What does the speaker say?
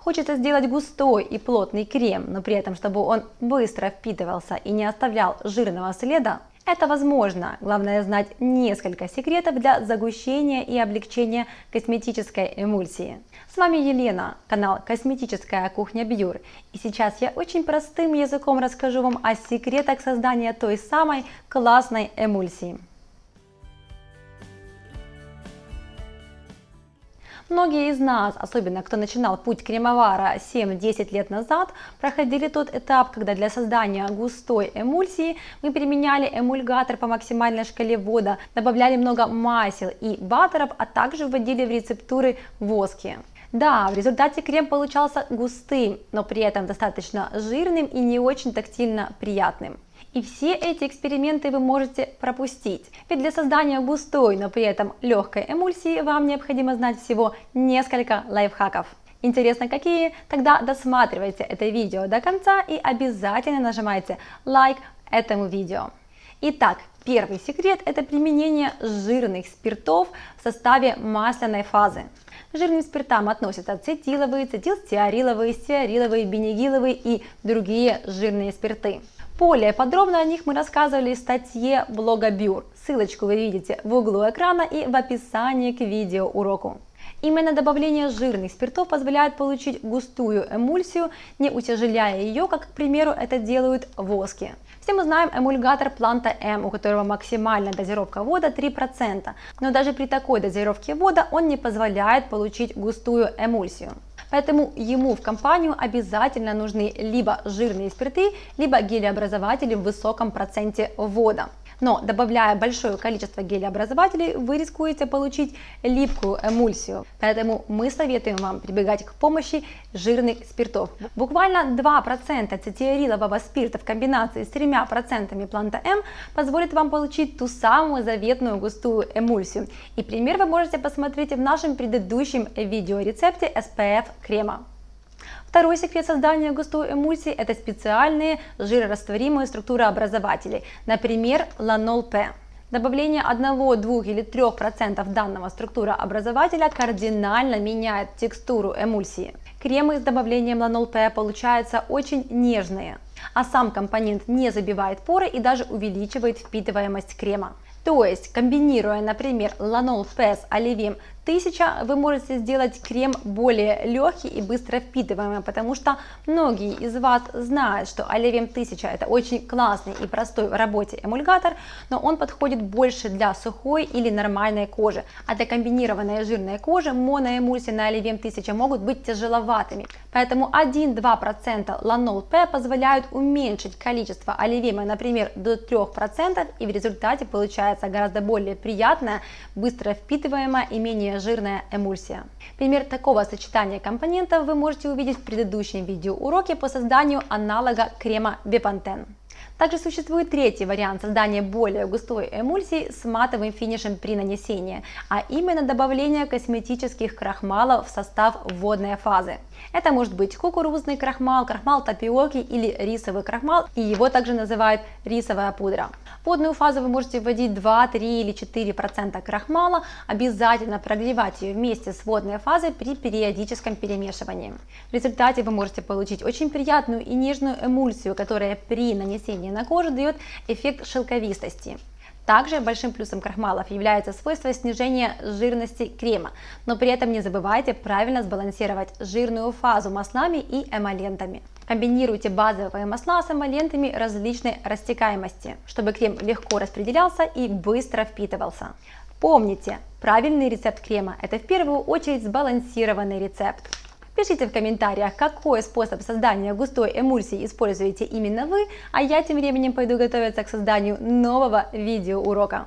Хочется сделать густой и плотный крем, но при этом, чтобы он быстро впитывался и не оставлял жирного следа? Это возможно. Главное знать несколько секретов для загущения и облегчения косметической эмульсии. С вами Елена, канал Косметическая кухня Бьюр. И сейчас я очень простым языком расскажу вам о секретах создания той самой классной эмульсии. Многие из нас, особенно кто начинал путь кремовара 7-10 лет назад, проходили тот этап, когда для создания густой эмульсии мы применяли эмульгатор по максимальной шкале ввода, добавляли много масел и баттеров, а также вводили в рецептуры воски. Да, в результате крем получался густым, но при этом достаточно жирным и не очень тактильно приятным. И все эти эксперименты вы можете пропустить, ведь для создания густой, но при этом легкой эмульсии вам необходимо знать всего несколько лайфхаков. Интересно, какие? Тогда досматривайте это видео до конца и обязательно нажимайте лайк этому видео. Итак, первый секрет – это применение жирных спиртов в составе масляной фазы. К жирным спиртам относятся ацетиловые, ацетилстеариловые, стеариловые, бенегиловые и другие жирные спирты. Более подробно о них мы рассказывали в статье блога Бьюр. Ссылочку вы видите в углу экрана и в описании к видеоуроку. Именно добавление жирных спиртов позволяет получить густую эмульсию, не утяжеляя ее, как, к примеру, это делают воски. Все мы знаем эмульгатор Planta M, у которого максимальная дозировка ввода 3%, но даже при такой дозировке ввода он не позволяет получить густую эмульсию. Поэтому ему в компанию обязательно нужны либо жирные спирты, либо гелеобразователи в высоком проценте ввода. Но добавляя большое количество гелеобразователей, вы рискуете получить липкую эмульсию. Поэтому мы советуем вам прибегать к помощи жирных спиртов. Буквально 2% ацетиарилового спирта в комбинации с 3% Planta M позволит вам получить ту самую заветную густую эмульсию. И пример вы можете посмотреть в нашем предыдущем видеорецепте SPF крема. Второй секрет создания густой эмульсии – это специальные жирорастворимые структурообразователи, например, Lanol-P. Добавление 1, 2 или 3% данного структурообразователя кардинально меняет текстуру эмульсии. Кремы с добавлением Lanol-P получаются очень нежные, а сам компонент не забивает поры и даже увеличивает впитываемость крема. То есть, комбинируя, например, Lanol-P с Olivem 1000, вы можете сделать крем более легкий и быстро впитываемый, потому что многие из вас знают, что Olivem 1000 это очень классный и простой в работе эмульгатор, но он подходит больше для сухой или нормальной кожи, а для комбинированной жирной кожи моноэмульсии на Olivem 1000 могут быть тяжеловатыми. Поэтому 1-2% Lanol-P позволяют уменьшить количество Olivem, например, до 3%, и в результате получается гораздо более приятная, быстро впитываемая и менее жирная эмульсия. Пример такого сочетания компонентов вы можете увидеть в предыдущем видеоуроке по созданию аналога крема Bepanthen. Также существует третий вариант создания более густой эмульсии с матовым финишем при нанесении, а именно добавление косметических крахмалов в состав вводной фазы. Это может быть кукурузный крахмал, крахмал тапиоки или рисовый крахмал, и его также называют рисовая пудра. В вводную фазу вы можете вводить 2, 3 или 4% крахмала, обязательно прогревать ее вместе с вводной фазой при периодическом перемешивании. В результате вы можете получить очень приятную и нежную эмульсию, которая при нанесении на кожу дает эффект шелковистости. Также большим плюсом крахмалов является свойство снижения жирности крема, но при этом не забывайте правильно сбалансировать жирную фазу маслами и эмолентами. Комбинируйте базовые масла с эмолентами различной растекаемости, чтобы крем легко распределялся и быстро впитывался. Помните, правильный рецепт крема – это в первую очередь сбалансированный рецепт. Пишите в комментариях, какой способ создания густой эмульсии используете именно вы, а я тем временем пойду готовиться к созданию нового видеоурока.